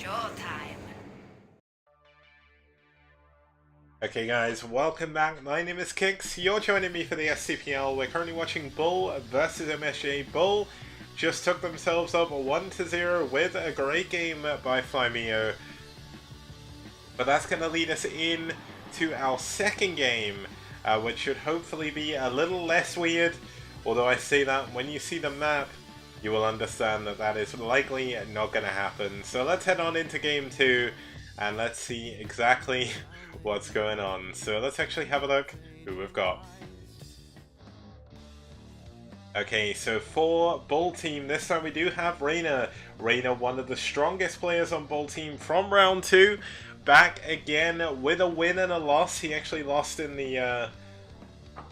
Showtime. Okay guys, welcome back. My name is Kix. You're joining me for the STPL. We're currently watching BuLL versus mSj. BuLL just took themselves up 1-0 with a great game by Flymeo. But that's going to lead us in to our second game, which should hopefully be a little less weird. Although I say that, when you see the map, you will understand that that is likely not going to happen. So let's head on into game 2 and let's see exactly what's going on. So let's actually have a look who we've got. Okay, so for BuLL team, this time we do have Raynor. Raynor, one of the strongest players on BuLL team from round 2. Back again with a win and a loss. He actually lost in the,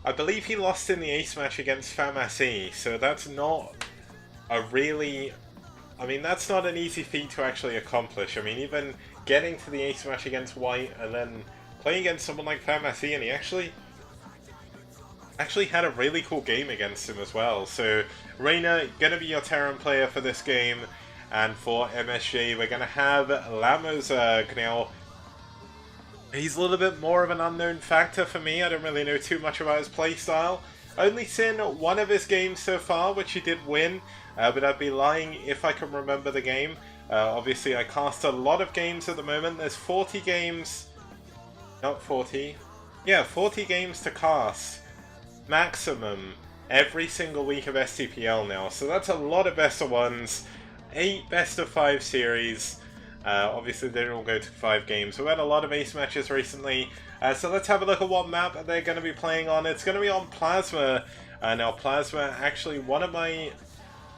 I believe he lost in the ace match against mSj. So that's not a really, I mean, that's not an easy feat to actually accomplish. I mean, even getting to the ace match against White and then playing against someone like mSj, and he actually had a really cool game against him as well. So Raynor gonna be your Terran player for this game, and for mSj we're gonna have lamozerg. Now he's a little bit more of an unknown factor for me. I don't really know too much about his playstyle. Only seen one of his games so far, which he did win, but I'd be lying if I can remember the game. Obviously I cast a lot of games at the moment. There's 40 games, not 40, yeah, 40 games to cast maximum every single week of STPL now, so that's a lot of best of ones, 8 best of 5 series. Obviously they don't all go to 5 games. We've had a lot of ace matches recently, so let's have a look at what map they're going to be playing on. It's going to be on Plasma. Now Plasma, actually one of my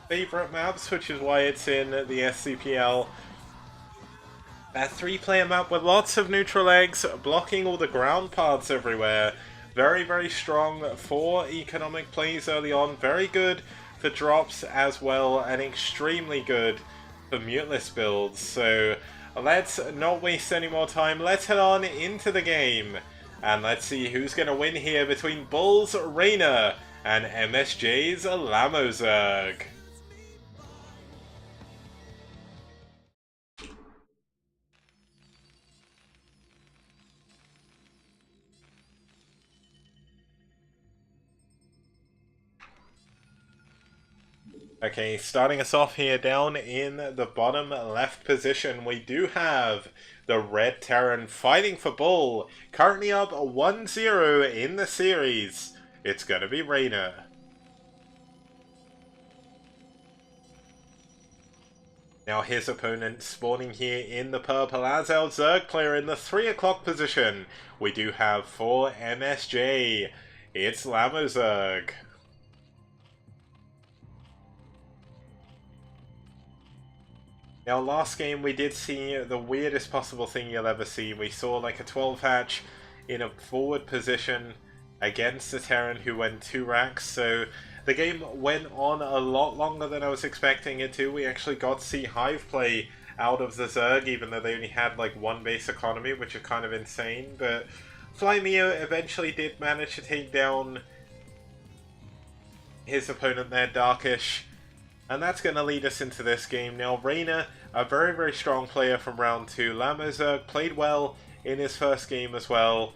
favourite maps, which is why it's in the STPL. A 3-player map with lots of neutral eggs, blocking all the ground paths everywhere. Very, very strong for economic plays early on. Very good for drops as well, and extremely good for muteless builds. So let's not waste any more time. Let's head on into the game, and let's see who's going to win here between BuLL's Raynor and mSj's lamozerg. Okay, starting us off here down in the bottom left position, we do have the Red Terran fighting for BuLL, currently up 1-0 in the series. It's going to be Raynor. Now his opponent spawning here in the purple as our Zerg player in the 3 o'clock position. We do have for mSj, it's lamozerg. Now last game we did see the weirdest possible thing you'll ever see. We saw like a 12 hatch in a forward position against the Terran who went 2 racks, so the game went on a lot longer than I was expecting it to. We actually got to see Hive play out of the Zerg, even though they only had like 1 base economy, which is kind of insane, but Flymeo eventually did manage to take down his opponent there, Darkish. And that's going to lead us into this game. Now Raynor, a very, very strong player from round 2. lamozerg played well in his first game as well.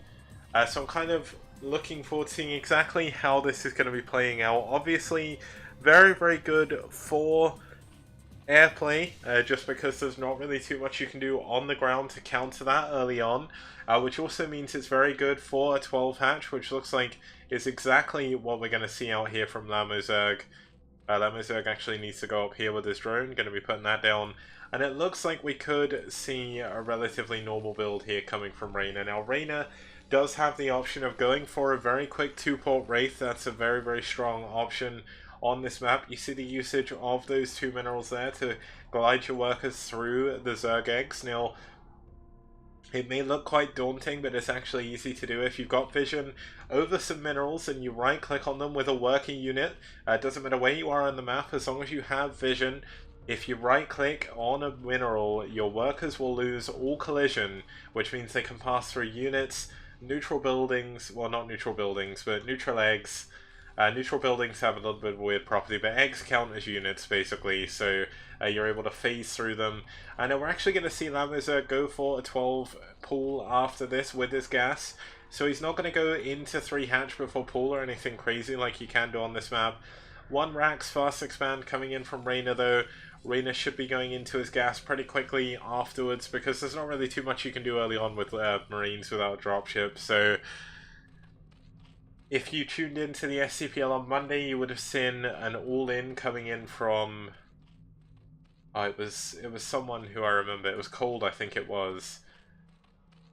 So I'm kind of looking forward to seeing exactly how this is going to be playing out. Obviously, very, very good for airplay, just because there's not really too much you can do on the ground to counter that early on. Which also means it's very good for a 12 hatch, which looks like is exactly what we're going to see out here from lamozerg. lamozerg actually needs to go up here with his drone, going to be putting that down. And it looks like we could see a relatively normal build here coming from Raynor. Now Raynor does have the option of going for a very quick 2-port Wraith. That's a very, very strong option on this map. You see the usage of those 2 minerals there to glide your workers through the Zerg eggs. Now, it may look quite daunting, but it's actually easy to do. If you've got vision over some minerals and you right click on them with a working unit, it doesn't matter where you are on the map, as long as you have vision, if you right click on a mineral, your workers will lose all collision, which means they can pass through units, neutral buildings, well not neutral buildings, but neutral eggs, Neutral buildings have a little bit of weird property, but eggs count as units basically, so you're able to phase through them. And we're actually going to see lamozerg go for a 12 pool after this with this gas. So he's not going to go into 3 hatch before pool or anything crazy like you can do on this map. 1 Rax fast expand coming in from Raynor though. Raynor should be going into his gas pretty quickly afterwards because there's not really too much you can do early on with Marines without dropship. So if you tuned into the STPL on Monday, you would have seen an all-in coming in from... Oh, it was someone who I remember. It was Cold, I think it was,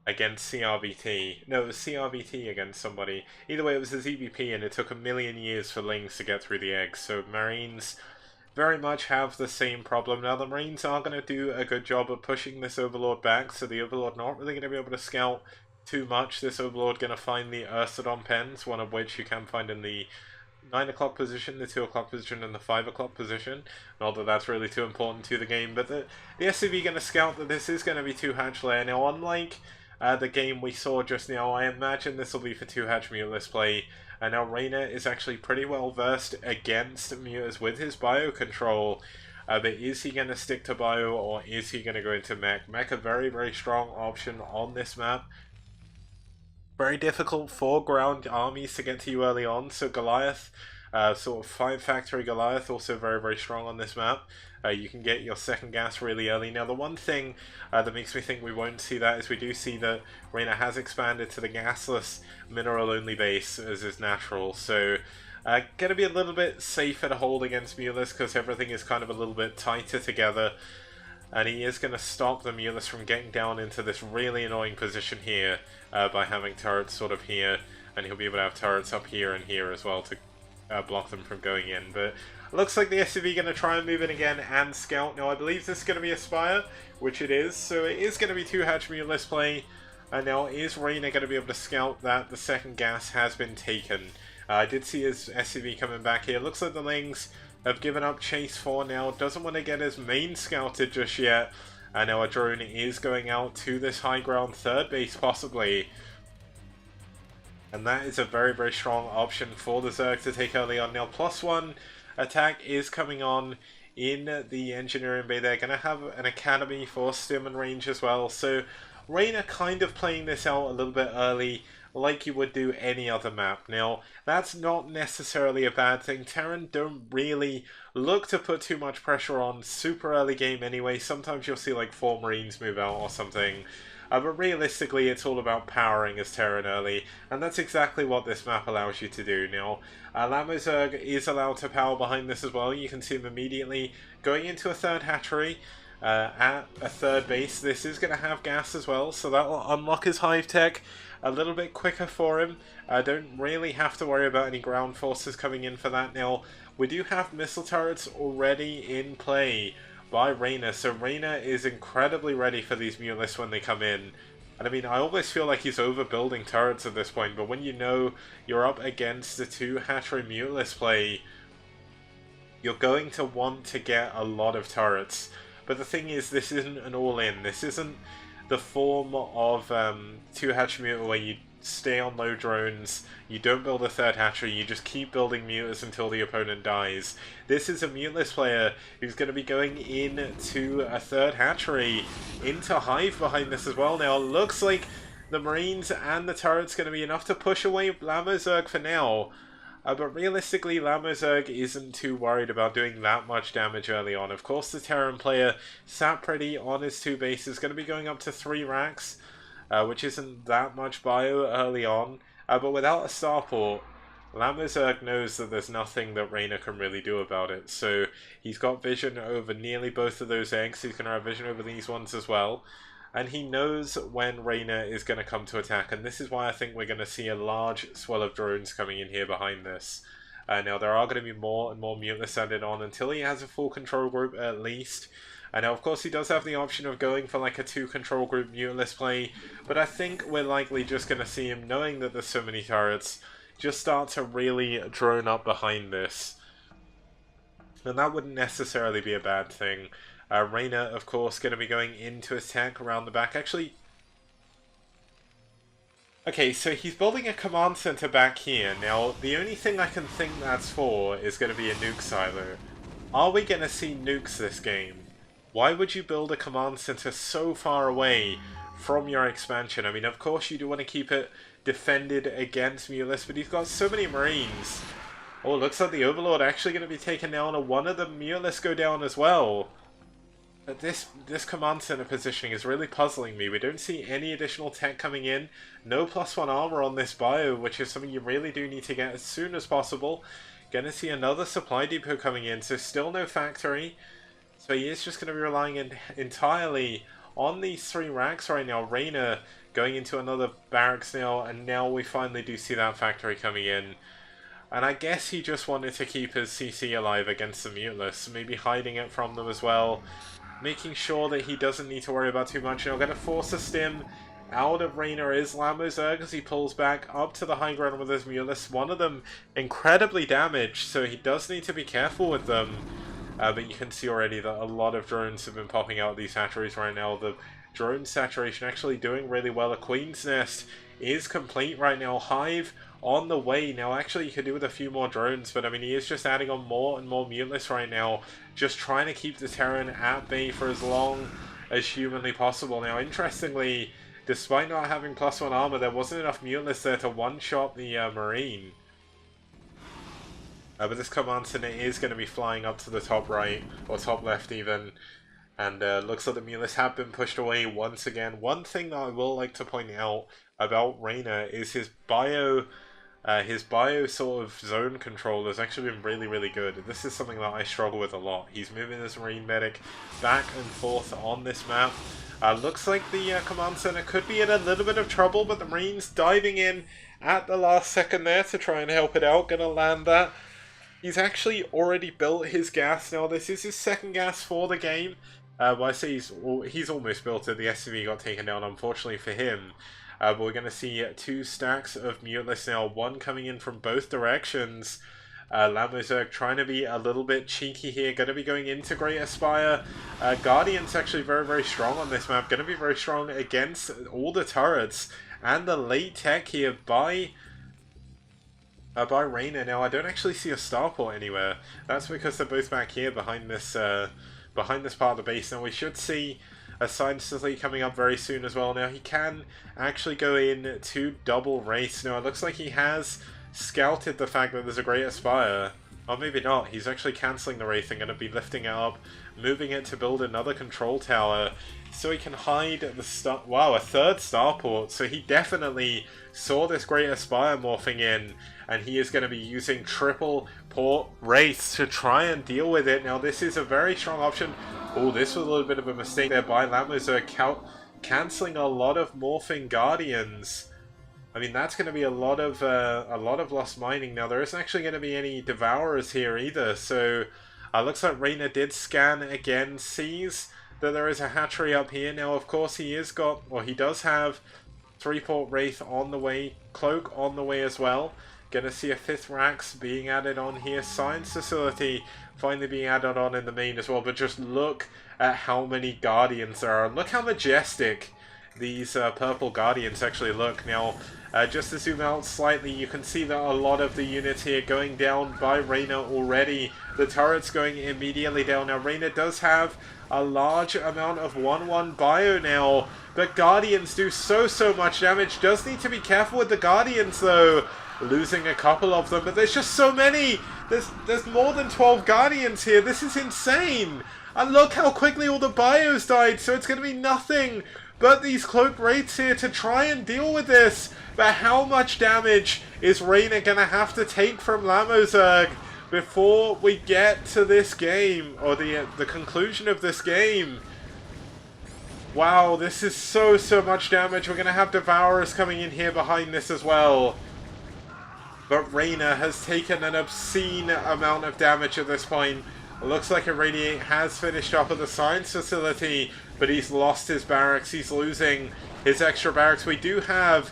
against CRBT. No, it was CRBT against somebody. Either way, it was the ZBP, and it took a million years for Lings to get through the eggs. So Marines very much have the same problem. Now, the Marines are going to do a good job of pushing this Overlord back, so the Overlord not really going to be able to scout too much. This Overlord going to find the Ursadon pens, one of which you can find in the 9 o'clock position, the 2 o'clock position, and the 5 o'clock position. Not that that's really too important to the game, but the SCV going to scout that this is going to be 2 hatch layer. Now, unlike the game we saw just now, I imagine this will be for 2 hatch muteless play. And now Raynor is actually pretty well versed against mutas with his bio control. But is he going to stick to bio, or is he going to go into mech? Mech a very, very strong option on this map. Very difficult for ground armies to get to you early on, so Goliath, sort of 5 factory Goliath, also very, very strong on this map. You can get your second gas really early. Now, the one thing that makes me think we won't see that is we do see that Raynor has expanded to the gasless mineral-only base as is natural, so going to be a little bit safer to hold against muteless because everything is kind of a little bit tighter together. And he is going to stop the muteless from getting down into this really annoying position here by having turrets sort of here, and he'll be able to have turrets up here and here as well to block them from going in. But it looks like the SCV going to try and move in again and scout. Now I believe this is going to be a Spire, which it is, so it is going to be 2 hatch muteless play. And now is Raynor going to be able to scout that the second gas has been taken? I did see his SCV coming back here. Looks like the Lings have given up chase 4 now, doesn't want to get his main scouted just yet, and now a drone is going out to this high ground third base possibly, and that is a very, very strong option for the Zerg to take early on. Now +1 attack is coming on in the engineering bay. They're going to have an academy for stim and range as well, so Raynor kind of playing this out a little bit early, like you would do any other map. Now, that's not necessarily a bad thing. Terran don't really look to put too much pressure on super early game anyway. Sometimes you'll see like 4 Marines move out or something. But realistically, it's all about powering as Terran early, and that's exactly what this map allows you to do. Now, lamozerg is allowed to power behind this as well. You can see him immediately going into a 3rd hatchery. At a 3rd base. This is going to have gas as well, so that will unlock his hive tech a little bit quicker for him. Don't really have to worry about any ground forces coming in for that. Now, we do have missile turrets already in play by Raynor, so Raynor is incredibly ready for these muteless when they come in. And I mean, I always feel like he's overbuilding turrets at this point, but when you know you're up against the 2 hatchery muteless play, you're going to want to get a lot of turrets. But the thing is, this isn't an all-in. This isn't the form of 2 hatch muta where you stay on low drones, you don't build a 3rd hatchery, you just keep building mutas until the opponent dies. This is a muteless player who's going to be going into a 3rd hatchery, into hive behind this as well. Now, it looks like the Marines and the turret's going to be enough to push away lamozerg for now. But realistically, lamozerg isn't too worried about doing that much damage early on. Of course, the Terran player sat pretty on his 2 bases, going to be going up to 3 racks, which isn't that much bio early on. But without a starport, lamozerg knows that there's nothing that Raynor can really do about it. So he's got vision over nearly both of those eggs. He's going to have vision over these ones as well. And he knows when Raynor is going to come to attack, and this is why I think we're going to see a large swell of drones coming in here behind this. Now, there are going to be more and more muteless added on until he has a full control group at least. And now, of course, he does have the option of going for like a 2 control group muteless play, but I think we're likely just going to see him, knowing that there's so many turrets, just start to really drone up behind this. And that wouldn't necessarily be a bad thing. Raynor, of course, going to be going into his tech around the back. Actually, Okay, so he's building a command center back here. Now, the only thing I can think that's for is going to be a nuke silo. Are we going to see nukes this game? Why would you build a command center so far away from your expansion? I mean, of course you do want to keep it defended against Mulus, but he's got so many Marines. Oh, looks like the Overlord actually going to be taken down, and one of the Mulus go down as well. But this command center positioning is really puzzling me. We don't see any additional tech coming in. No +1 armor on this bio, which is something you really do need to get as soon as possible. Gonna see another supply depot coming in, so still no factory. So he is just going to be relying entirely on these 3 racks right now. Raynor going into another barracks now, and now we finally do see that factory coming in. And I guess he just wanted to keep his CC alive against the Muteless, maybe hiding it from them as well. Making sure that he doesn't need to worry about too much. Now going to force a stim out of Raynor is lamozerg as he pulls back up to the high ground with his Mulus. One of them incredibly damaged, so he does need to be careful with them. But you can see already that a lot of drones have been popping out of these hatcheries right now. The drone saturation actually doing really well. A Queen's Nest is complete right now. Hive on the way. Now actually you could do with a few more drones, but I mean he is just adding on more and more Muteless right now. Just trying to keep the Terran at bay for as long as humanly possible. Now interestingly, despite not having +1 armor, there wasn't enough Muteless there to one-shot the Marine. But this command center is going to be flying up to the top right, or top left even. And looks like the Mulus have been pushed away once again. One thing that I will like to point out about Raynor is his bio sort of zone control has actually been really, really good. This is something that I struggle with a lot. He's moving this Marine medic back and forth on this map. Looks like the command center could be in a little bit of trouble, but the Marines diving in at the last second there to try and help it out. Gonna land that. He's actually already built his gas now. This is his second gas for the game. Well, I say he's almost built it. The SCV got taken down, unfortunately for him. But we're going to see 2 stacks of Muteless now. One coming in from both directions. lamozerg trying to be a little bit cheeky here. Going to be going into Great Aspire. Guardian's actually very, very strong on this map. Going to be very strong against all the turrets. And the late tech here by Raynor. Now, I don't actually see a starport anywhere. That's because they're both back here behind this part of the base. Now, we should see a science facility coming up very soon as well. Now, he can actually go in to double race. Now, it looks like he has scouted the fact that there's a Great Aspire. Or maybe not. He's actually cancelling the wraith and going to be lifting it up, moving it to build another control tower so he can hide the wow, a 3rd starport. So he definitely saw this Great Aspire morphing in, and he is going to be using triple port wraiths to try and deal with it. Now, this is a very strong option. Oh, this was a little bit of a mistake there by lamozerg, cancelling a lot of morphing Guardians. I mean, that's going to be a lot of lost mining. Now, there isn't actually going to be any Devourers here either, so looks like Raynor did scan again, sees that there is a hatchery up here. Now, of course, he does have 3-port Wraith on the way, Cloak on the way as well. Gonna see a 5th Rax being added on here, Science Facility finally being added on in the main as well, but just look at how many Guardians there are. Look how majestic these purple Guardians actually look. Now, just to zoom out slightly, you can see that a lot of the units here going down by Raynor already. The turret's going immediately down. Now, Raynor does have a large amount of 1-1 bio now, but Guardians do so much damage. Does need to be careful with the Guardians though, losing a couple of them, but there's just so many. There's more than 12 Guardians here. This is insane. And look how quickly all the bios died, so it's going to be nothing but these cloak wraiths here to try and deal with this. But how much damage is Raynor going to have to take from lamozerg before we get to this game, or the conclusion of this game? Wow, this is so much damage. We're going to have Devourers coming in here behind this as well. But Raynor has taken an obscene amount of damage at this point. It looks like Irradiate has finished up at the Science Facility, but he's lost his barracks. He's losing his extra barracks. We do have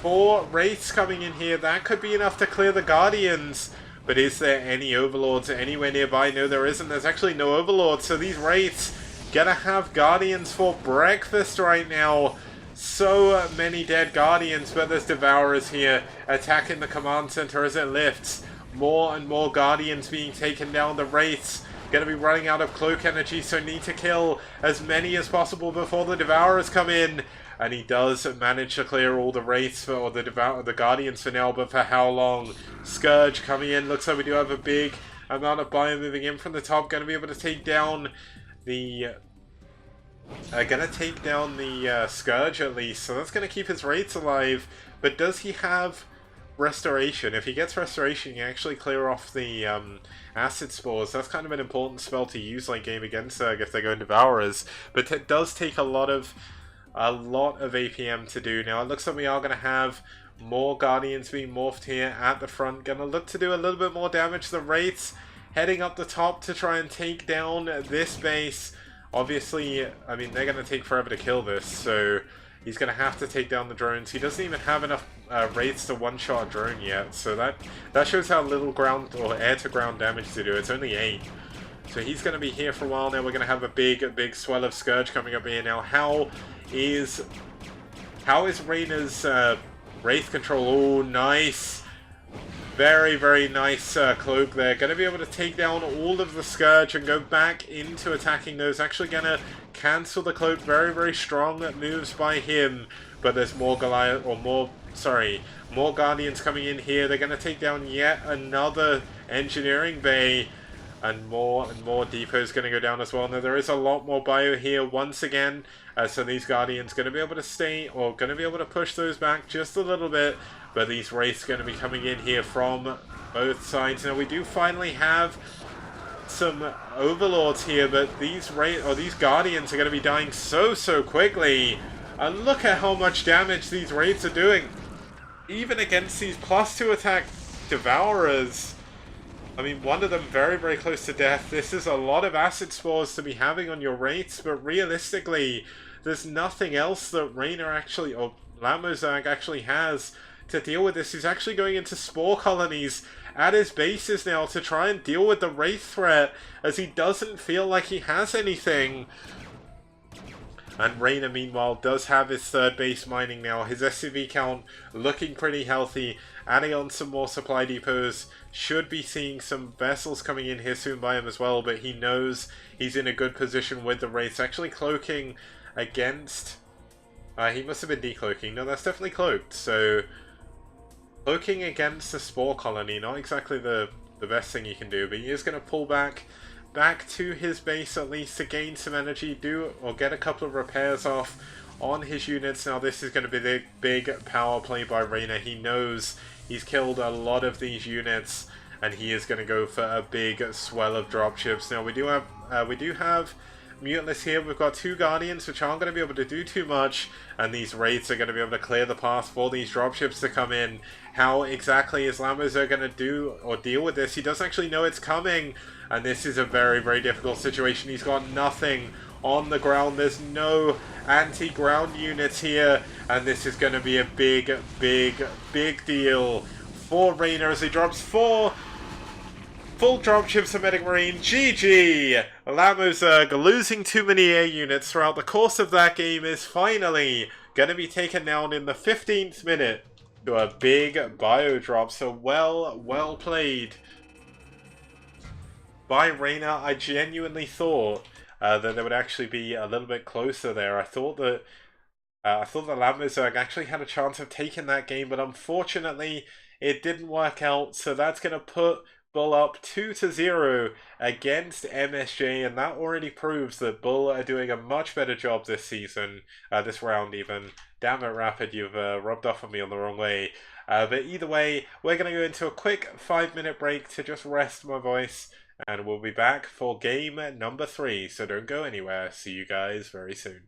4 Wraiths coming in here. That could be enough to clear the Guardians. But is there any Overlords anywhere nearby? No, there isn't. There's actually no Overlords. So these Wraiths gonna have Guardians for breakfast right now. So many dead Guardians, but there's Devourers here attacking the command center as it lifts. More and more Guardians being taken down. The Wraiths going to be running out of cloak energy, so need to kill as many as possible before the Devourers come in. And he does manage to clear all the Wraiths or the Guardians for now, but for how long? Scourge coming in. Looks like we do have a big amount of bio moving in from the top. Going to be able to take down the... gonna take down the Scourge at least, so that's gonna keep his Wraiths alive. But does he have Restoration? If he gets Restoration, he can actually clear off the Acid Spores. That's kind of an important spell to use late game against Zerg if they're going Devourers. But it does take a lot of APM to do. Now it looks like we are gonna have more Guardians being morphed here at the front. Gonna look to do a little bit more damage. The Wraiths heading up the top to try and take down this base. Obviously, I mean, they're going to take forever to kill this, so he's going to have to take down the drones. He doesn't even have enough Wraiths to one-shot a drone yet, so that shows how little ground or air-to-ground damage to do. It's only 8. So he's going to be here for a while now. We're going to have a big swell of Scourge coming up here now. How is Raynor's Wraith control? Oh, nice. Very nice cloak there. Going to be able to take down all of the Scourge and go back into attacking those. Actually going to cancel the cloak. Very strong moves by him. But there's more more Guardians coming in here. They're going to take down yet another engineering bay. And more depots going to go down as well. Now there is a lot more bio here once again. So these Guardians going to be able to stay, or going to be able to push those back just a little bit. But these Wraiths going to be coming in here from both sides. Now we do finally have some Overlords here, but these Guardians are going to be dying so quickly. And look at how much damage these Wraiths are doing. Even against these +2 attack Devourers. I mean, one of them very close to death. This is a lot of Acid Spores to be having on your Wraiths, but realistically, there's nothing else that Raynor actually, or lamozerg actually has to deal with this. He's actually going into Spore Colonies at his bases now to try and deal with the Wraith threat, as he doesn't feel like he has anything. And Raynor, meanwhile, does have his third base mining now. His SCV count looking pretty healthy. Adding on some more supply depots. Should be seeing some vessels coming in here soon by him as well. But he knows he's in a good position with the Wraiths. Actually cloaking against... he must have been decloaking. No, that's definitely cloaked. So, cloaking against the Spore Colony. Not exactly the best thing you can do. But he is going to pull back to his base at least to gain some energy, get a couple of repairs off on his units. Now this is going to be the big power play by Raynor. He knows he's killed a lot of these units, and he is going to go for a big swell of dropships. Now we do have Muteless here. We've got 2 Guardians, which aren't going to be able to do too much, and these Wraiths are going to be able to clear the path for these dropships to come in. How exactly is lamozerg going to do or deal with this? He doesn't actually know it's coming, and this is a very difficult situation. He's got nothing on the ground. There's no anti-ground units here, and this is going to be a big deal for Raynor as he drops 4 full dropships of Medic Marine. GG! lamozerg, losing too many air units throughout the course of that game, is finally going to be taken down in the 15th minute to a big bio drop. So well played by Raynor. I genuinely thought that they would actually be a little bit closer there. I thought that lamozerg actually had a chance of taking that game, but unfortunately it didn't work out. So that's going to put BuLL up 2-0 against mSj, and that already proves that BuLL are doing a much better job this season, this round even. Damn it, Rapid, you've rubbed off on me on the wrong way. But either way, we're going to go into a quick 5-minute break to just rest my voice, and we'll be back for game number 3, so don't go anywhere. See you guys very soon.